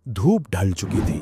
धूप ढल चुकी थी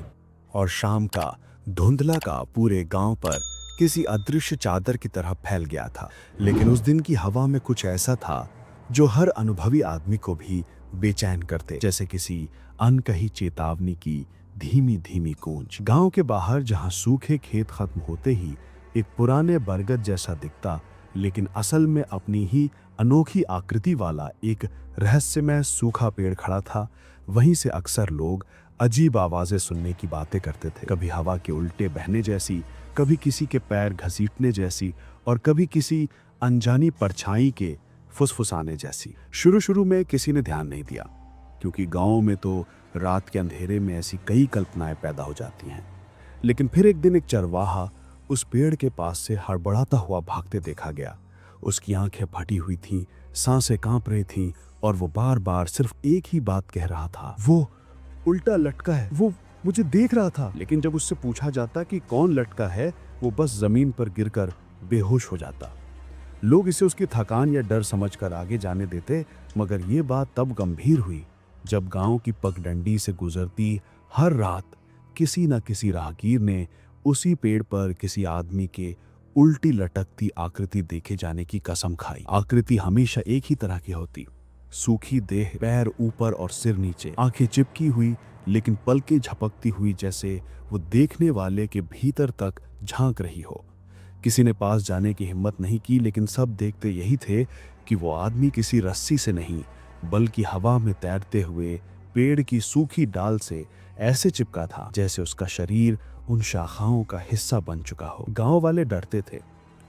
और शाम का धुंधला का पूरे गांव पर किसी अदृश्य चादर की तरह फैल गया था। लेकिन उस दिन की हवा में कुछ ऐसा था जो हर अनुभवी आदमी को भी बेचैन करते, जैसे किसी अनकही चेतावनी की धीमी धीमी गूंज। गांव के बाहर जहां सूखे खेत खत्म होते ही एक पुराने बरगद जैसा दिखता, लेकिन असल में अपनी ही अनोखी आकृति वाला एक रहस्यमय सूखा पेड़ खड़ा था। वहीं से अक्सर लोग अजीब आवाजें सुनने की बातें करते थे, कभी हवा के उल्टे बहने जैसी, कभी किसी के पैर घसीटने जैसी और कभी किसी अनजानी परछाई के फुसफुसाने जैसी। शुरू शुरू में किसी ने ध्यान नहीं दिया, क्योंकि गांव में तो रात के अंधेरे में ऐसी कई कल्पनाएं पैदा हो जाती हैं। लेकिन फिर एक दिन एक चरवाहा उस पेड़ के पास से हड़बड़ाता हुआ भागते देखा गया। उसकी आंखें फटी हुई थीं, सांसें कांप रही थीं और वो बार बार सिर्फ एक ही बात कह रहा था, वो उल्टा लटका है, वो मुझे देख रहा था। लेकिन जब उससे पूछा जाता कि कौन लटका है, वो बस जमीन पर गिरकर बेहोश हो जाता। लोग इसे उसकी थकान या डर समझकर आगे जाने देते, मगर ये बात तब गंभीर हुई जब गांव की पगडंडी से गुजरती हर रात किसी न किसी राहगीर ने उसी पेड़ पर किसी आदमी के उल्टी लटकती आकृति देखे जाने की कसम खाई। आकृति हमेशा एक ही तरह की होती, सूखी देह, पैर ऊपर और सिर नीचे, आंखें चिपकी हुई लेकिन पलकें झपकती हुई, जैसे वो देखने वाले के भीतर तक झांक रही हो। किसी ने पास जाने की हिम्मत नहीं की, लेकिन सब देखते यही थे कि वो आदमी किसी रस्सी से नहीं बल्कि हवा में तैरते हुए पेड़ की सूखी डाल से ऐसे चिपका था जैसे उसका शरीर उन शाखाओं का हिस्सा बन चुका हो। गांव वाले डरते थे,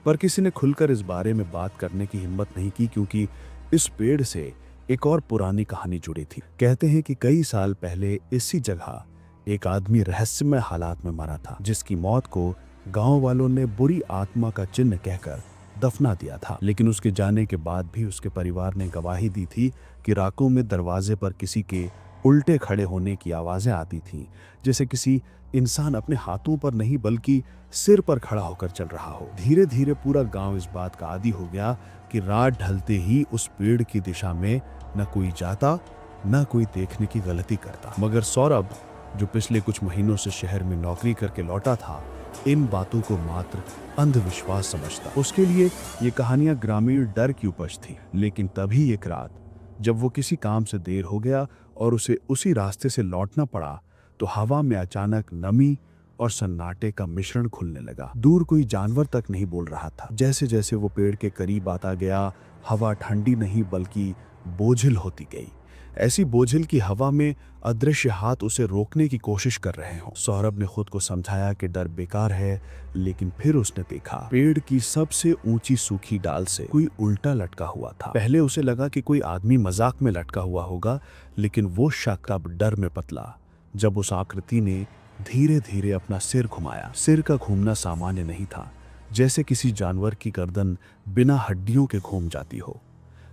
पर किसी ने खुलकर इस बारे में बात करने की हिम्मत नहीं की, क्योंकि इस पेड़ से एक और पुरानी कहानी जुड़ी थी। कहते हैं कि कई साल पहले इसी जगह एक आदमी रहस्यमय हालात में मरा था, जिसकी मौत को गांव वालों ने बुरी आत्मा का चिन्ह कहकर दफना दिया था। लेकिन उसके जाने के बाद भी उसके परिवार ने गवाही दी थी कि रातों में दरवाजे पर किसी के उल्टे खड़े होने की आवाजें आती थीं, जैसे किसी इंसान अपने हाथों पर नहीं बल्कि सिर पर खड़ा होकर चल रहा हो। धीरे धीरे पूरा गांव इस बात का आदी हो गया कि रात ढलते ही उस पेड़ की दिशा में न कोई जाता, न कोई देखने की गलती करता। मगर सौरभ, जो पिछले कुछ महीनों से शहर में नौकरी करके लौटा था, इन बातों को मात्र अंधविश्वास समझता। उसके लिए ये कहानियां ग्रामीण डर की उपज थी। लेकिन तभी एक रात जब वो किसी काम से देर हो गया और उसे उसी रास्ते से लौटना पड़ा, तो हवा में अचानक नमी और सन्नाटे का मिश्रण खुलने लगा। दूर कोई जानवर तक नहीं बोल रहा था। जैसे जैसे वो पेड़ के करीब आता गया, हवा ठंडी नहीं बल्कि बोझिल होती गई, ऐसी बोझिल की हवा में अदृश्य हाथ उसे रोकने की कोशिश कर रहे हों। सौरभ ने खुद को समझाया कि डर बेकार है, लेकिन फिर उसने देखा पेड़ की सबसे ऊंची सूखी डाल से कोई उल्टा लटका हुआ था। पहले उसे लगा कि कोई आदमी मजाक में लटका हुआ होगा, लेकिन वो शक अब डर में पतला जब उस आकृति ने धीरे धीरे अपना सिर घुमाया। सिर का घूमना सामान्य नहीं था, जैसे किसी जानवर की गर्दन बिना हड्डियों के घूम जाती हो।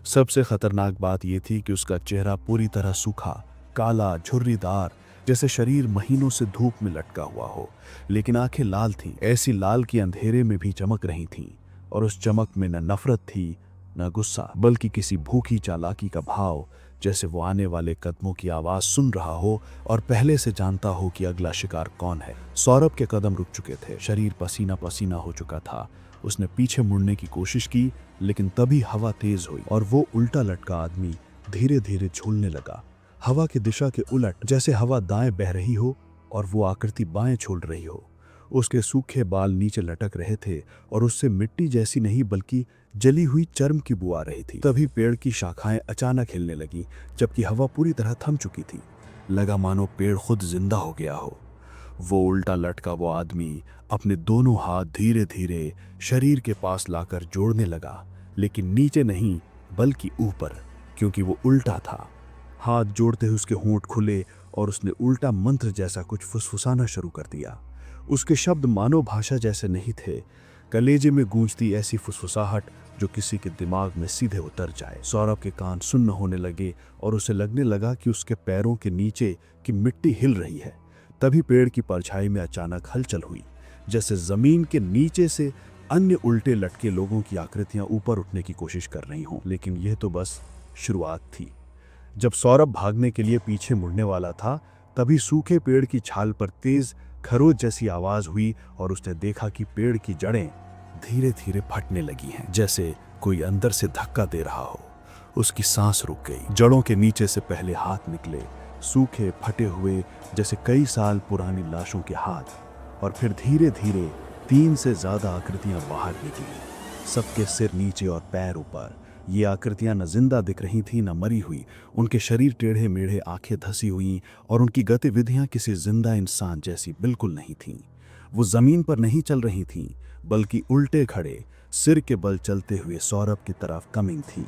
सबसे खतरनाक बात यह थी कि उसका चेहरा पूरी तरह सूखा, काला, झुर्रीदार, जैसे शरीर महीनों से धूप में लटका हुआ हो। लेकिन आंखें लाल थीं, ऐसी लाल कि अंधेरे में भी चमक रही थीं, और उस चमक में न नफरत थी न गुस्सा, बल्कि किसी भूखी चालाकी का भाव, जैसे वो आने वाले कदमों की आवाज सुन रहा हो और पहले से जानता हो कि अगला शिकार कौन है। सौरभ के कदम रुक चुके थे, शरीर पसीना पसीना हो चुका था। उसने पीछे मुड़ने की कोशिश की, लेकिन तभी हवा तेज हुई और वो उल्टा लटका आदमी धीरे धीरे झूलने लगा, हवा की दिशा के उलट, जैसे हवा दाएं बह रही हो और वो आकृति बाएं झूल रही हो। उसके सूखे बाल नीचे लटक रहे थे और उससे मिट्टी जैसी नहीं बल्कि जली हुई चर्म की बू आ रही थी। तभी पेड़ की शाखाएं अचानक हिलने लगी, जबकि हवा पूरी तरह थम चुकी थी। लगा मानो पेड़ खुद जिंदा हो गया हो। वो उल्टा लटका वो आदमी अपने दोनों हाथ धीरे धीरे शरीर के पास लाकर जोड़ने लगा, लेकिन नीचे नहीं बल्कि ऊपर, क्योंकि वो उल्टा था। हाथ जोड़ते हुए उसके होंठ खुले और उसने उल्टा मंत्र जैसा कुछ फुसफुसाना शुरू कर दिया। उसके शब्द मानव भाषा जैसे नहीं थे, कलेजे में गूंजती ऐसी फुसफुसाहट जो किसी के दिमाग में सीधे उतर जाए। सौरभ के कान सुन्न होने लगे और उसे लगने लगा कि उसके पैरों के नीचे की मिट्टी हिल रही है। तभी पेड़ की परछाई में अचानक हलचल हुई, जैसे जमीन के नीचे से अन्य उल्टे लटके लोगों की आकृतियां ऊपर उठने की कोशिश कर रही हों। लेकिन यह तो बस शुरुआत थी। जब सौरभ भागने के लिए पीछे मुड़ने वाला था, तभी सूखे पेड़ की छाल पर तेज खरोच जैसी आवाज हुई और उसने देखा कि पेड़ की जड़ें धीरे धीरे फटने लगी हैं, जैसे कोई अंदर से धक्का दे रहा हो। उसकी सांस रुक गई। जड़ों के नीचे से पहले हाथ निकले, सूखे फटे हुए जैसे कई साल पुरानी लाशों के हाथ, और फिर धीरे धीरे 3 से ज्यादा आकृतियां बाहर निकली, सबके सिर नीचे और पैर ऊपर। ये आकृतियां न जिंदा दिख रही थीं न मरी हुई। उनके शरीर टेढ़े मेढ़े, आंखें धसी हुई, और उनकी गतिविधियां किसी जिंदा इंसान जैसी बिल्कुल नहीं थीं। वो जमीन पर नहीं चल रही थीं, बल्कि उल्टे खड़े सिर के बल चलते हुए सौरभ की तरफ कमिंग थी,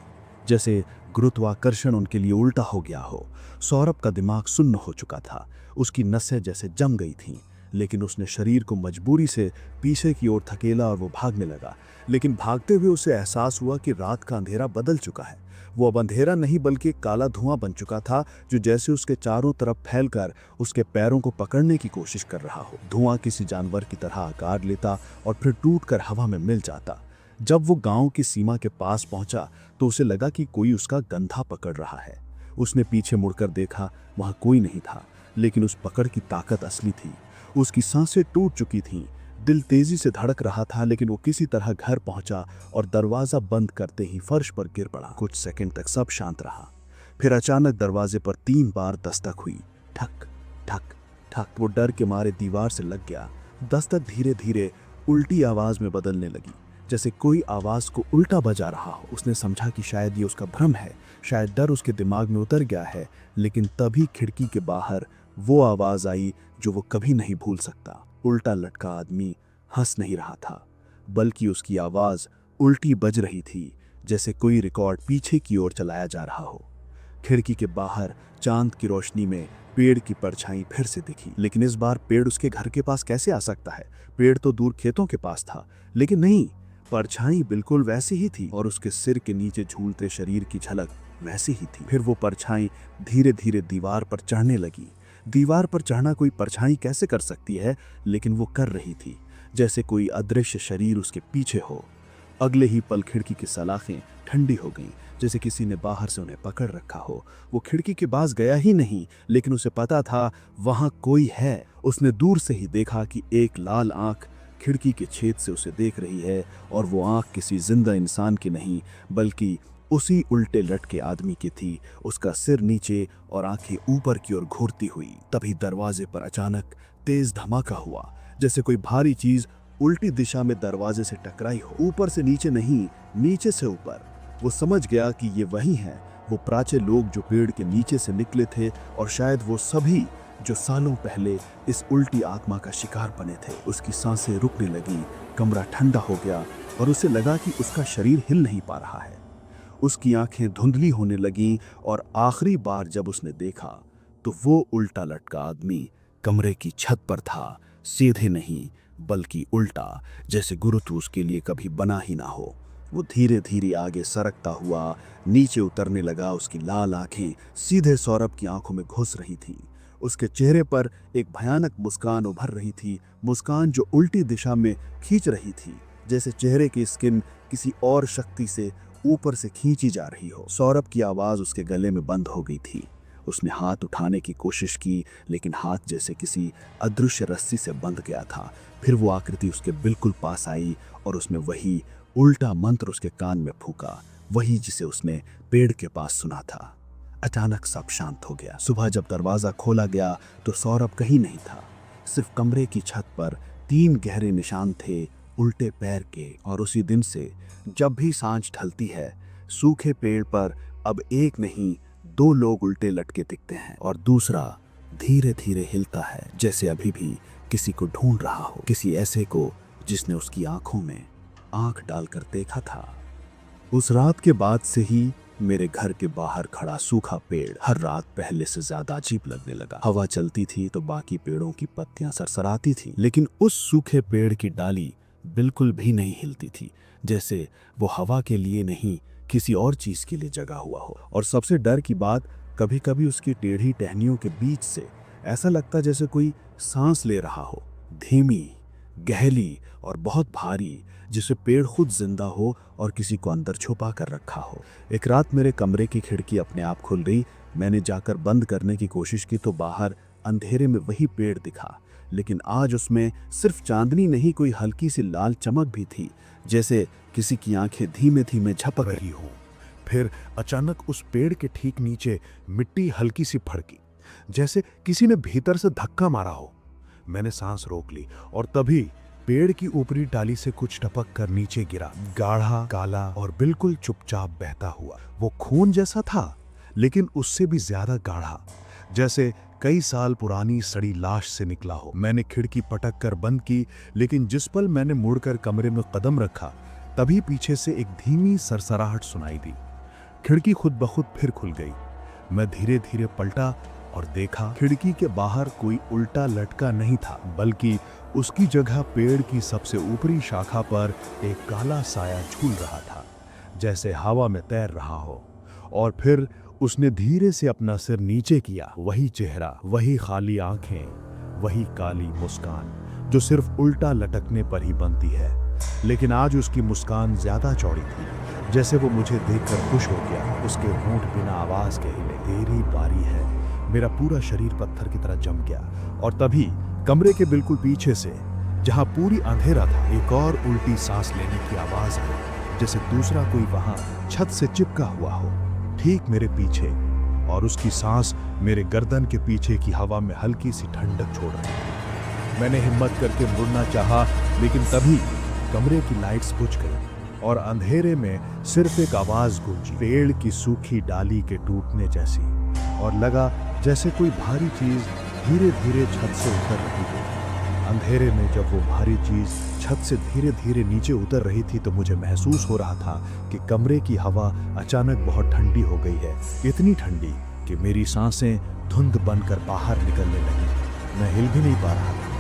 जैसे गुरुत्वाकर्षण उनके लिए उल्टा हो गया हो। सौरभ का दिमाग सुन्न हो चुका था, उसकी नसें जैसे जम गई थीं, लेकिन उसने शरीर को मजबूरी से पीछे की ओर धकेला और वो भागने लगा। लेकिन भागते हुए उसे एहसास हुआ कि रात का अंधेरा बदल चुका है। वो अब अंधेरा नहीं बल्कि एक काला धुआं बन चुका था, जो जैसे उसके चारों तरफ फैलकर उसके पैरों को पकड़ने की कोशिश कर रहा हो। धुआं किसी जानवर की तरह आकार लेता और फिर टूटकर हवा में मिल जाता। जब वो गांव की सीमा के पास पहुंचा तो उसे लगा कि कोई उसका गंधा पकड़ रहा है। उसने पीछे मुड़कर देखा, वहां कोई नहीं था, लेकिन उस पकड़ की ताकत असली थी। उसकी सांसें टूट चुकी थीं, दिल तेजी से धड़क रहा था, लेकिन वो किसी तरह घर पहुंचा और दरवाजा बंद करते ही फर्श पर गिर पड़ा। कुछ सेकंड तक सब शांत रहा। फिर अचानक दरवाजे पर 3 बार दस्तक हुई, ठक ठक ठक। वो डर के मारे दीवार से लग गया। दस्तक धीरे धीरे उल्टी आवाज में बदलने लगी, जैसे कोई आवाज को उल्टा बजा रहा हो। उसने समझा कि शायद ये उसका भ्रम है, शायद डर उसके दिमाग में उतर गया है। लेकिन तभी खिड़की के बाहर वो आवाज आई जो वो कभी नहीं भूल सकता। उल्टा लटका आदमी हंस नहीं रहा था, बल्कि उसकी आवाज उल्टी बज रही थी, जैसे कोई रिकॉर्ड पीछे की ओर चलाया जा रहा हो। खिड़की के बाहर चांद की रोशनी में पेड़ की परछाई फिर से दिखी, लेकिन इस बार पेड़ उसके घर के पास कैसे आ सकता है? पेड़ तो दूर खेतों के पास था। लेकिन नहीं, परछाई बिल्कुल वैसी ही थी, और उसके सिर के नीचे झूलते शरीर की झलक वैसी ही थी। फिर वो परछाई धीरे धीरे दीवार पर चढ़ने लगी। दीवार पर चढ़ना कोई परछाई कैसे कर सकती है, लेकिन वो कर रही थी, जैसे कोई अदृश्य शरीर उसके पीछे हो। अगले ही पल खिड़की की सलाखें ठंडी हो गईं, जैसे किसी ने बाहर से उन्हें पकड़ रखा हो। वो खिड़की के पास गया ही नहीं, लेकिन उसे पता था वहां कोई है। उसने दूर से ही देखा कि एक लाल आंख खिड़की के छेद से उसे देख रही है, और वो आंख किसी जिंदा इंसान की नहीं, बल्कि उसी उल्टे लटके आदमी की थी। उसका सिर नीचे और आंखें ऊपर की ओर घूरती हुई। तभी दरवाजे पर अचानक तेज धमाका हुआ, जैसे कोई भारी चीज उल्टी दिशा में दरवाजे से टकराई हो। ऊपर से नीचे नहीं, नीचे से ऊपर। वो समझ गया कि ये वही हैं, वो प्राचे लोग जो पेड़ के नीचे से निकले थे, और शायद वो सभी जो सालों पहले इस उल्टी आत्मा का शिकार बने थे। उसकी सांसें रुकने लगी, कमरा ठंडा हो गया, और उसे लगा कि उसका शरीर हिल नहीं पा रहा है। उसकी आंखें धुंधली होने लगीं, और आखिरी बार जब उसने देखा तो वो उल्टा लटका आदमी कमरे की छत पर था, सीधे नहीं बल्कि उल्टा, जैसे गुरुत्व उसके लिए कभी बना ही ना हो। वो धीरे धीरे आगे सरकता हुआ नीचे उतरने लगा। उसकी लाल आंखें सीधे सौरभ की आंखों में घुस रही थीं। उसके चेहरे पर एक भयानक मुस्कान उभर रही थी, मुस्कान जो उल्टी दिशा में खींच रही थी, जैसे चेहरे की स्किन किसी और शक्ति से ऊपर से खींची जा रही हो। सौरभ की आवाज उसके गले में बंद हो गई थी। उसने हाथ उठाने की कोशिश की, लेकिन हाथ जैसे किसी अदृश्य रस्सी से बंध गया था। फिर वो आकृति उसके बिल्कुल पास आई, और उसने वही उल्टा मंत्र उसके कान में फूंका, वही जिसे उसने पेड़ के पास सुना था। अचानक सब शांत हो गया। सुबह जब दरवाजा खोला गया तो सौरभ कहीं नहीं था। सिर्फ कमरे की छत पर 3 गहरे निशान थे उल्टे पैर के। और उसी दिन से जब भी सांझ ढलती है, सूखे पेड़ पर अब एक नहीं 2 लोग उल्टे लटके दिखते हैं, और दूसरा धीरे धीरे हिलता है, जैसे अभी भी किसी को ढूंढ रहा हो, किसी ऐसे को जिसने उसकी आंखों में आंख डालकर देखा था। उस रात के बाद से ही मेरे घर के बाहर खड़ा सूखा पेड़ हर रात पहले से ज्यादा अजीब लगने लगा। हवा चलती थी तो बाकी पेड़ों की पत्तियां सरसराती थीं, लेकिन उस सूखे पेड़ की डाली बिल्कुल भी नहीं हिलती थी, जैसे वो हवा के लिए नहीं किसी और चीज के लिए जगा हुआ हो। और सबसे डर की बात, कभी कभी उसकी टेढ़ी टहनियों के बीच से ऐसा लगता जैसे कोई सांस ले रहा हो, धीमी, गहरी और बहुत भारी, जिसे पेड़ खुद जिंदा हो और किसी को अंदर छुपा कर रखा हो। एक रात मेरे कमरे की खिड़की अपने आप खुल गई। मैंने जाकर बंद करने की कोशिश की तो बाहर अंधेरे में वही पेड़ दिखा, लेकिन आज उसमें सिर्फ चांदनी नहीं, कोई हल्की सी लाल चमक भी थी, जैसे किसी की आंखें धीमे धीमे झपक रही हों। फिर अचानक उस पेड़ के ठीक नीचे मिट्टी हल्की सी फड़की, जैसे किसी ने भीतर से धक्का मारा हो। मैंने सांस रोक ली और तभी पेड़ की ऊपरी डाली से कुछ टपक कर नीचे गिरा, गाढ़ा, काला और बिल्कुल चुपचाप बहता हुआ। वो खून जैसा था, लेकिन उससे भी ज्यादा गाढ़ा, जैसे कई साल पुरानी सड़ी लाश से निकला हो। मैंने खिड़की पटक कर बंद की, लेकिन जिस पल मैंने मुड़कर कमरे में कदम रखा, तभी पीछे से एक धीमी सरसराहट सुनाई दी। खिड़की खुद ब खुद फिर खुल गई। मैं धीरे धीरे पलटा और देखा, खिड़की के बाहर कोई उल्टा लटका नहीं था, बल्कि उसकी जगह पेड़ की सबसे ऊपरी शाखा पर एक काला साया झूल रहा था, जैसे हवा में तैर रहा हो। और फिर उसने धीरे से अपना सिर नीचे किया। वही चेहरा, वही खाली आंखें, वही काली मुस्कान जो सिर्फ उल्टा लटकने पर ही बनती है। लेकिन आज उसकी मुस्कान ज्यादा चौड़ी थी, जैसे वो मुझे देखकर खुश हो गया। उसके होंठ बिना आवाज के हिले। तेरी बारी है। मेरा पूरा शरीर पत्थर की तरह जम गया। और तभी कमरे के बिल्कुल पीछे से, जहां पूरी अंधेरा था, एक और उल्टी सांस लेने की आवाज आई, जैसे दूसरा कोई वहां छत से चिपका हुआ हो, ठीक मेरे पीछे। और उसकी सांस मेरे गर्दन के पीछे की हवा में हल्की सी ठंडक छोड़ रही थी। मैंने हिम्मत करके मुड़ना चाहा, लेकिन तभी कमरे की लाइट्स बुझ गई और अंधेरे में सिर्फ एक आवाज गूंजी, पेड़ की सूखी डाली के टूटने जैसी। और लगा जैसे कोई भारी चीज धीरे धीरे छत से उतर रही हो। अंधेरे में जब वो भारी चीज छत से धीरे धीरे नीचे उतर रही थी, तो मुझे महसूस हो रहा था कि कमरे की हवा अचानक बहुत ठंडी हो गई है। इतनी ठंडी कि मेरी सांसें धुंध बनकर बाहर निकलने लगी। मैं हिल भी नहीं पा रहा था।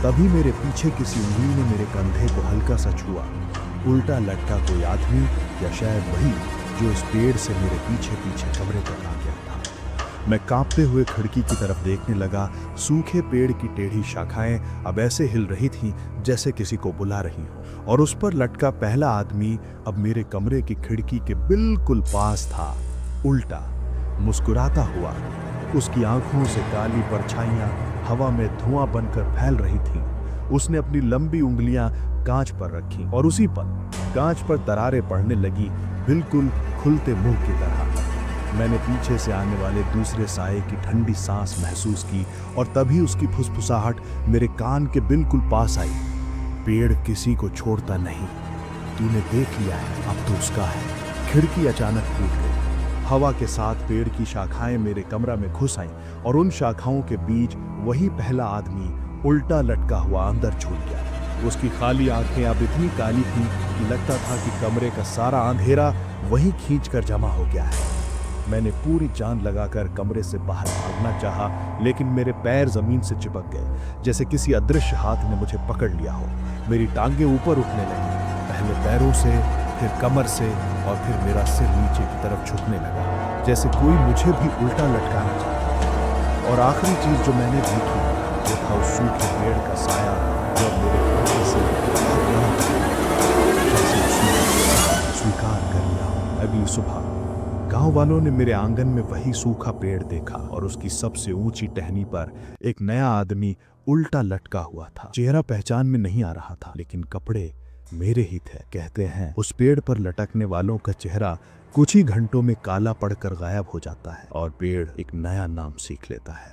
तभी मेरे पीछे किसी उंगली ने मेरे कंधे को हल्का सा छुआ। उल्टा लटका कोई आदमी, या शायद वही जो इस पेड़ से मेरे पीछे पीछे कमरे तक आ गया था। मैं कांपते हुए खिड़की की तरफ देखने लगा। सूखे पेड़ की टेढ़ी शाखाएं अब ऐसे हिल रही थीं जैसे किसी को बुला रही हो। और उस पर लटका पहला आदमी अब मेरे कमरे की खिड़की के बिल्कुल पास था, उल्टा, मुस्कुराता हुआ। उसकी आंखों से काली परछाइयां हवा में धुआं बनकर फैल रही थीं। उसने अपनी लंबी उंगलियां कांच पर रखी और उसी पल कांच पर दरारें पड़ने लगी, बिल्कुल खुलते मुंह की तरह। मैंने पीछे से आने वाले दूसरे साए की ठंडी सांस महसूस की और तभी उसकी फुसफुसाहट मेरे कान के बिल्कुल पास आई। पेड़ किसी को छोड़ता नहीं, तूने देख लिया है, अब तो उसका है। खिड़की अचानक टूट गई। हवा के साथ पेड़ की शाखाएं मेरे कमरा में घुस आईं और उन शाखाओं के बीच वही पहला आदमी उल्टा लटका हुआ अंदर छूट गया। उसकी खाली आंखें अब इतनी काली थीं कि लगता था कि कमरे का सारा अंधेरा वहीं खींचकर जमा हो गया है। मैंने पूरी जान लगाकर कमरे से बाहर भागना चाहा, लेकिन मेरे पैर जमीन से चिपक गए, जैसे किसी अदृश्य हाथ ने मुझे पकड़ लिया हो। मेरी टांगें ऊपर उठने लगी, पहले पैरों से, फिर कमर से, और फिर मेरा सिर नीचे की तरफ झुकने लगा, जैसे कोई मुझे भी उल्टा लटकाना चाहता। और आखिरी चीज जो मैंने देखी वो था उस सूखे पेड़ का साया जो मेरे कंधे से जैसे उसने स्वीकार कर लिया। अगली सुबह गांव वालों ने मेरे आंगन में वही सूखा पेड़ देखा और उसकी सबसे ऊंची टहनी पर एक नया आदमी उल्टा लटका हुआ था। चेहरा पहचान में नहीं आ रहा था, लेकिन कपड़े मेरे ही थे। कहते हैं उस पेड़ पर लटकने वालों का चेहरा कुछ ही घंटों में काला पड़कर गायब हो जाता है और पेड़ एक नया नाम सीख लेता है।